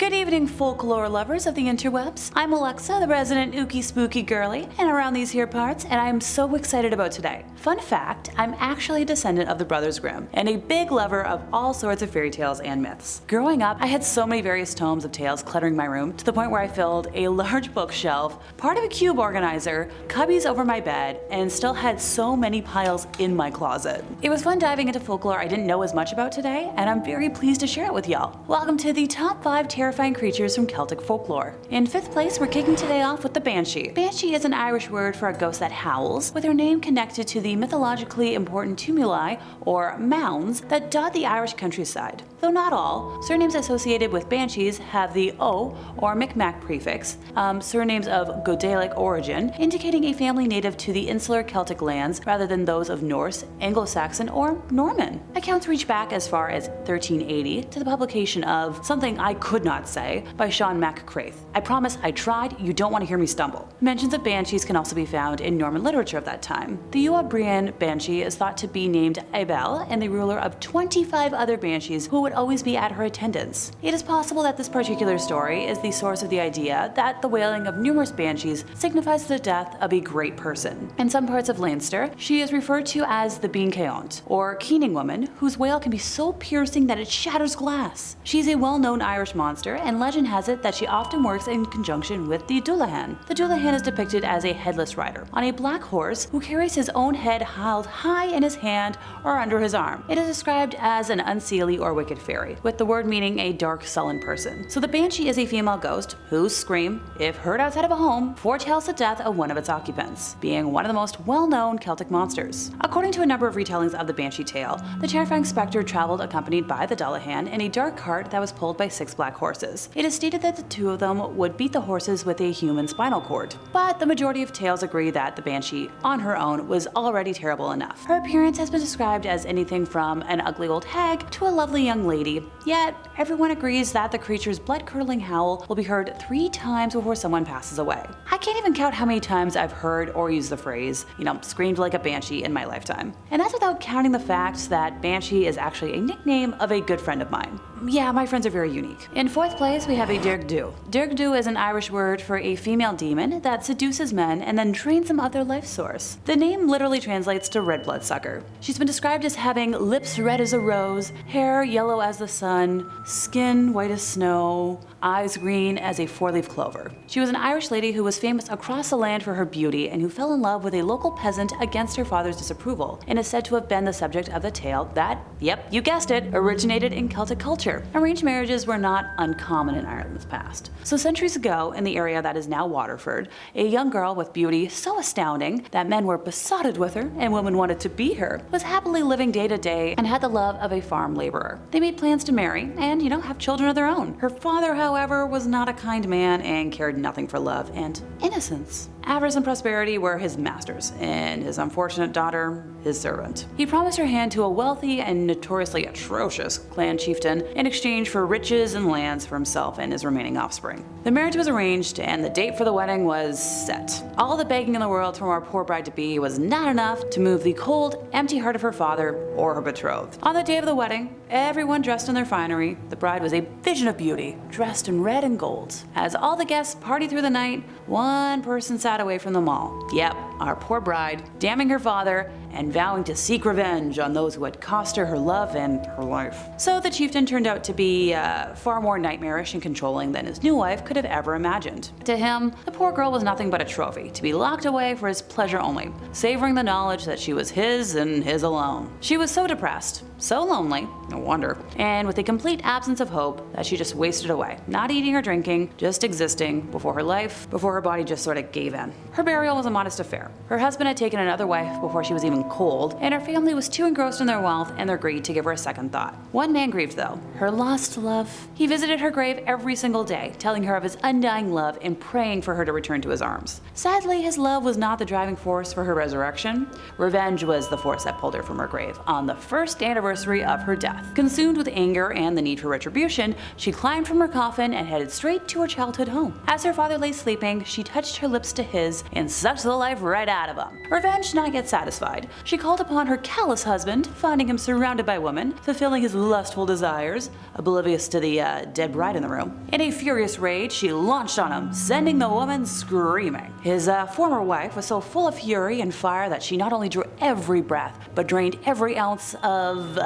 Good evening, folklore lovers of the interwebs. I'm Alexa, the resident ooky spooky girly, and around these here parts, and I am so excited about today. Fun fact, I'm actually a descendant of the Brothers Grimm, and a big lover of all sorts of fairy tales and myths. Growing up, I had so many various tomes of tales cluttering my room, to the point where I filled a large bookshelf, part of a cube organizer, cubbies over my bed, and still had so many piles in my closet. It was fun diving into folklore I didn't know as much about today, and I'm very pleased to share it with y'all. Welcome to the top 5 terrifying creatures from Celtic folklore. In 5th place, we're kicking today off with the Banshee. Banshee is an Irish word for a ghost that howls, with her name connected to the mythologically important tumuli, or mounds, that dot the Irish countryside. Though not all, surnames associated with banshees have the O or Micmac prefix, surnames of Gaelic origin, indicating a family native to the insular Celtic lands rather than those of Norse, Anglo-Saxon, or Norman. Accounts reach back as far as 1380 to the publication of Something I Could Not Say by Sean MacCraith. I promise I tried, you don't want to hear me stumble. Mentions of banshees can also be found in Norman literature of that time. The Ua Brian banshee is thought to be named Abel and the ruler of 25 other banshees who would always be at her attendance. It is possible that this particular story is the source of the idea that the wailing of numerous banshees signifies the death of a great person. In some parts of Leinster, she is referred to as the Bean Caont, or Keening woman, whose wail can be so piercing that it shatters glass. She is a well-known Irish monster, and legend has it that she often works in conjunction with the Dullahan. The Dullahan is depicted as a headless rider on a black horse who carries his own head held high in his hand or under his arm. It is described as an unseelie or wicked fairy, with the word meaning a dark, sullen person. So the Banshee is a female ghost whose scream, if heard outside of a home, foretells the death of one of its occupants, being one of the most well-known Celtic monsters. According to a number of retellings of the Banshee tale, the terrifying specter traveled accompanied by the Dullahan in a dark cart that was pulled by 6 black horses. It is stated that the 2 of them would beat the horses with a human spinal cord, but the majority of tales agree that the Banshee, on her own, was already terrible enough. Her appearance has been described as anything from an ugly old hag to a lovely young lady, yet everyone agrees that the creature's blood-curdling howl will be heard 3 times before someone passes away. I can't even count how many times I've heard or used the phrase, screamed like a banshee in my lifetime. And that's without counting the fact that Banshee is actually a nickname of a good friend of mine. Yeah, my friends are very unique. In 4th place, we have a Dearg-Due. Dearg-Due is an Irish word for a female demon that seduces men and then drains them of their life source. The name literally translates to red bloodsucker. She's been described as having lips red as a rose, hair yellow as the sun, skin white as snow, eyes green as a 4-leaf clover. She was an Irish lady who was famous across the land for her beauty and who fell in love with a local peasant against her father's disapproval, and is said to have been the subject of the tale that, yep, you guessed it, originated in Celtic culture. Arranged marriages were not uncommon in Ireland's past. So centuries ago, in the area that is now Waterford, a young girl with beauty so astounding that men were besotted with her and women wanted to be her, was happily living day to day and had the love of a farm laborer. They made plans to marry and, have children of their own. Her father, however, was not a kind man and cared nothing for love and innocence. Avarice and prosperity were his masters, and his unfortunate daughter, his servant. He promised her hand to a wealthy and notoriously atrocious clan chieftain in exchange for riches and lands for himself and his remaining offspring. The marriage was arranged, and the date for the wedding was set. All the begging in the world from our poor bride-to-be was not enough to move the cold, empty heart of her father or her betrothed. On the day of the wedding, everyone dressed in their finery. The bride was a vision of beauty, dressed in red and gold. As all the guests partied through the night, one person sat away from them all. Yep, our poor bride, damning her father and vowing to seek revenge on those who had cost her her love and her life. So the chieftain turned out to be far more nightmarish and controlling than his new wife could have ever imagined. To him, the poor girl was nothing but a trophy, to be locked away for his pleasure only, savoring the knowledge that she was his and his alone. She was so depressed, so lonely, no wonder, and with a complete absence of hope that she just wasted away, not eating or drinking, just existing before her body just sort of gave in. Her burial was a modest affair. Her husband had taken another wife before she was even cold, and her family was too engrossed in their wealth and their greed to give her a second thought. One man grieved though, her lost love. He visited her grave every single day, telling her of his undying love and praying for her to return to his arms. Sadly, his love was not the driving force for her resurrection. Revenge was the force that pulled her from her grave on the 1st anniversary of her death. Consumed with anger and the need for retribution, she climbed from her coffin and headed straight to her childhood home. As her father lay sleeping, she touched her lips to his and sucked the life right right out of him. Revenge not yet satisfied, she called upon her callous husband, finding him surrounded by women, fulfilling his lustful desires, oblivious to the dead bride in the room. In a furious rage, she launched on him, sending the woman screaming. His former wife was so full of fury and fire that she not only drew every breath, but drained every ounce of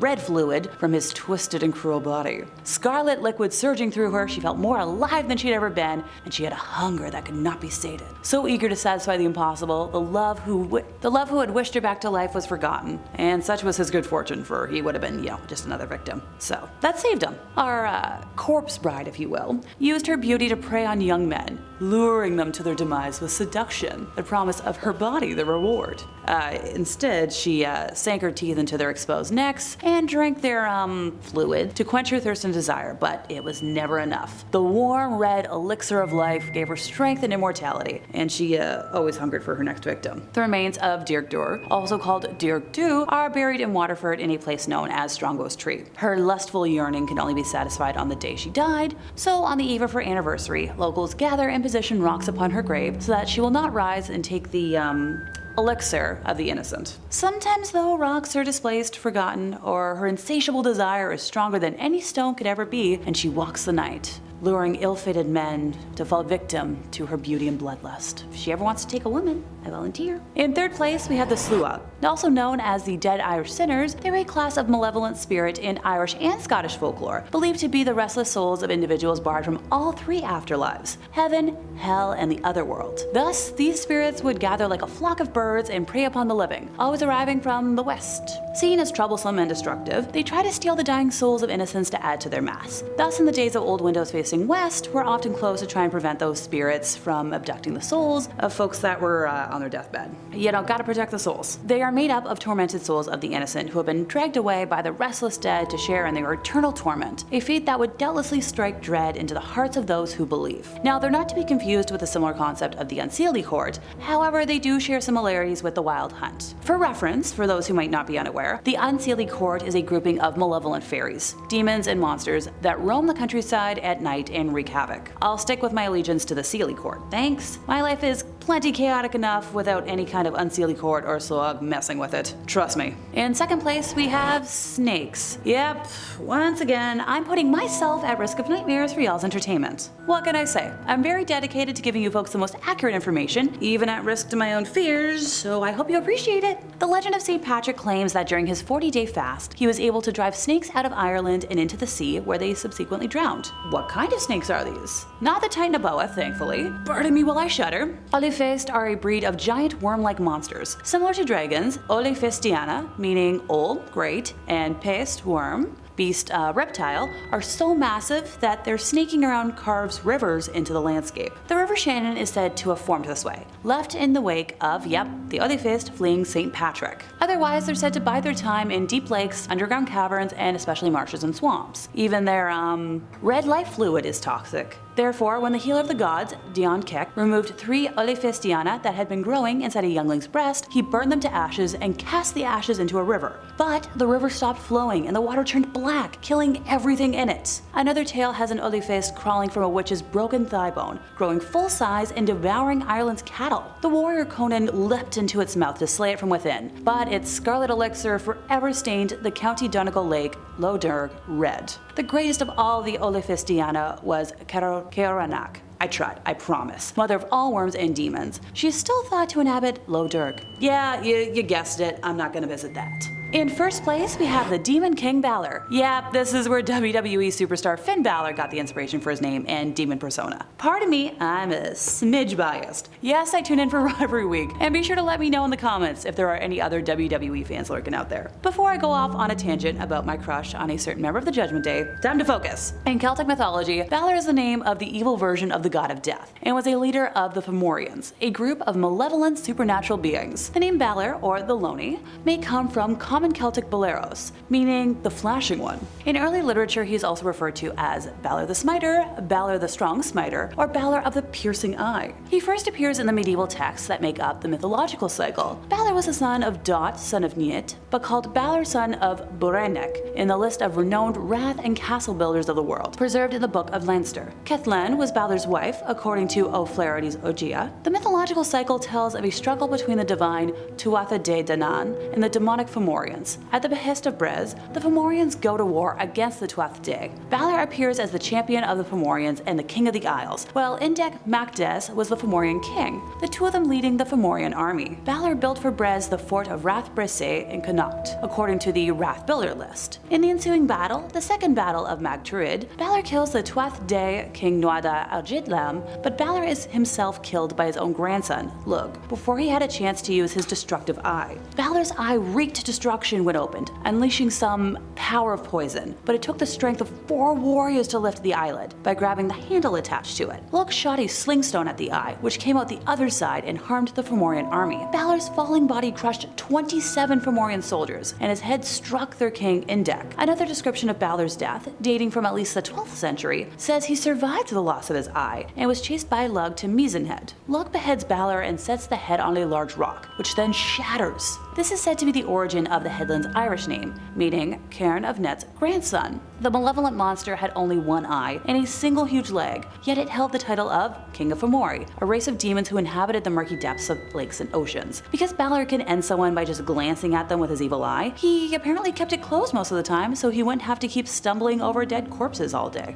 red fluid from his twisted and cruel body. Scarlet liquid surging through her, she felt more alive than she'd ever been, and she had a hunger that could not be sated. So eager to satisfy the impossible, the love who had wished her back to life was forgotten, and such was his good fortune, for he would have been, just another victim. So that saved him. Our corpse bride, if you will, used her beauty to prey on young men, luring them to their demise with seduction, the promise of her body the reward. Instead, she sank her teeth into their exposed necks and drank their fluid to quench her thirst and desire, but it was never enough. The warm red elixir of life gave her strength and immortality, and she always hungered for her next victim. The remains of Dearg-Due, also called Dearg-Due, are buried in Waterford in a place known as Strongbow's Tree. Her lustful yearning can only be satisfied on the day she died, so on the eve of her anniversary, locals gather and position rocks upon her grave so that she will not rise and take the elixir of the innocent. Sometimes though, rocks are displaced, forgotten, or her insatiable desire is stronger than any stone could ever be, and she walks the night, luring ill-fated men to fall victim to her beauty and bloodlust. If she ever wants to take a woman, I volunteer. In third place, we have the Sluagh. Also known as the Dead Irish Sinners, they're a class of malevolent spirit in Irish and Scottish folklore, believed to be the restless souls of individuals barred from all three afterlives: heaven, hell, and the other world. Thus, these spirits would gather like a flock of birds and prey upon the living, always arriving from the west. Seen as troublesome and destructive, they try to steal the dying souls of innocents to add to their mass. Thus, in the days of old windows facing west, were often closed to try and prevent those spirits from abducting the souls of folks that were on their deathbed. Gotta protect the souls. They are made up of tormented souls of the innocent who have been dragged away by the restless dead to share in their eternal torment, a fate that would doubtlessly strike dread into the hearts of those who believe. Now, they're not to be confused with a similar concept of the Unseelie Court, however, they do share similarities with the Wild Hunt. For reference, for those who might not be unaware, the Unseelie Court is a grouping of malevolent fairies, demons, and monsters that roam the countryside at night and wreak havoc. I'll stick with my allegiance to the Seelie Court. Thanks. My life is plenty chaotic enough without any kind of Unseelie Court or Sluagh messing with it. Trust me. In second place, we have snakes. Yep, once again, I'm putting myself at risk of nightmares for y'all's entertainment. What can I say? I'm very dedicated to giving you folks the most accurate information, even at risk to my own fears, so I hope you appreciate it. The legend of St. Patrick claims that during his 40-day fast, he was able to drive snakes out of Ireland and into the sea, where they subsequently drowned. What kind of snakes are these? Not the Titanoboa, thankfully. Pardon me while I shudder. Olifaced are a breed of giant worm-like monsters. Similar to dragons, Olifestiana, meaning old, great, and pest, worm, beast, reptile, are so massive that they're snaking around carves rivers into the landscape. The River Shannon is said to have formed this way, left in the wake of, the Olifaced fleeing St. Patrick. Otherwise, they're said to bide their time in deep lakes, underground caverns, and especially marshes and swamps. Even their, red life fluid is toxic. Therefore, when the healer of the gods, Dion Keck, removed 3 Olifestiana that had been growing inside a youngling's breast, he burned them to ashes and cast the ashes into a river. But the river stopped flowing and the water turned black, killing everything in it. Another tale has an Olifaced crawling from a witch's broken thigh bone, growing full size and devouring Ireland's cattle. The warrior Conan leapt into its mouth to slay it from within, but its scarlet elixir forever stained the County Donegal Lake, Lough Derg, red. The greatest of all the Olifestiana was Caoranach. I tried, I promise. Mother of all worms and demons. She is still thought to inhabit Lough Derg. Yeah, you guessed it, I'm not gonna visit that. In first place, we have the Demon King Balor. Yeah, this is where WWE superstar Finn Balor got the inspiration for his name and demon persona. Pardon me, I'm a smidge biased. Yes, I tune in for Raw every week, and be sure to let me know in the comments if there are any other WWE fans lurking out there. Before I go off on a tangent about my crush on a certain member of the Judgment Day, time to focus. In Celtic mythology, Balor is the name of the evil version of the god of death, and was a leader of the Fomorians, a group of malevolent supernatural beings. The name Balor, or the Loni, may come from common Celtic Baleros, meaning the flashing one. In early literature, he is also referred to as Balor the Smiter, Balor the Strong Smiter, or Balor of the Piercing Eye. He first appears in the medieval texts that make up the mythological cycle. Balor was the son of Dot, son of Niet, but called Balor son of Burenek in the list of renowned rath and castle builders of the world, preserved in the Book of Leinster. Cethlen was Balor's wife, according to O'Flaherty's Ogia. The mythological cycle tells of a struggle between the divine Tuatha De Danann and the demonic Fomorians. At the behest of Brez, the Fomorians go to war against the Tuatha De. Balor appears as the champion of the Fomorians and the king of the Isles, while Indech Macdes was the Fomorian king, the two of them leading the Fomorian army. Balor built for Brez the fort of Rath Bresse in Connacht, according to the Rath Builder list. In the ensuing battle, the second battle of Mag Turid, Balor kills the Tuatha De king Nuada Algidlam, but Balor is himself killed by his own grandson, Lug, before he had a chance to use his destructive eye. Balor's eye wreaked destruction when opened, unleashing some power of poison, but it took the strength of 4 warriors to lift the eyelid by grabbing the handle attached to it. Lug shot a slingstone at the eye, which came out the other side and harmed the Fomorian army. Balor's falling body crushed 27 Fomorian soldiers, and his head struck their king Indech. Another description of Balor's death, dating from at least the 12th century, says he survived the loss of his eye and was chased by Lug to Misenhead. Lug beheads Balor and sets the head on a large rock, which then shatters. This is said to be the origin of the headland's Irish name, meaning Cairn of Net's grandson. The malevolent monster had only one eye and a single huge leg, yet it held the title of King of Fomori, a race of demons who inhabited the murky depths of lakes and oceans. Because Balor can end someone by just glancing at them with his evil eye, he apparently kept it closed most of the time so he wouldn't have to keep stumbling over dead corpses all day.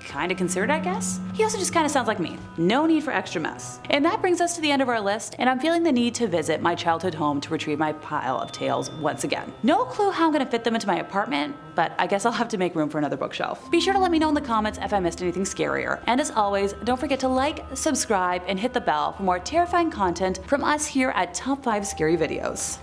Kinda considered, I guess? He also just kinda sounds like me. No need for extra mess. And that brings us to the end of our list, and I'm feeling the need to visit my childhood home to retrieve my pile of tales once again. No clue how I'm gonna fit them into my apartment, but I guess I'll have to make room for another bookshelf. Be sure to let me know in the comments if I missed anything scarier. And as always, don't forget to like, subscribe, and hit the bell for more terrifying content from us here at Top 5 Scary Videos.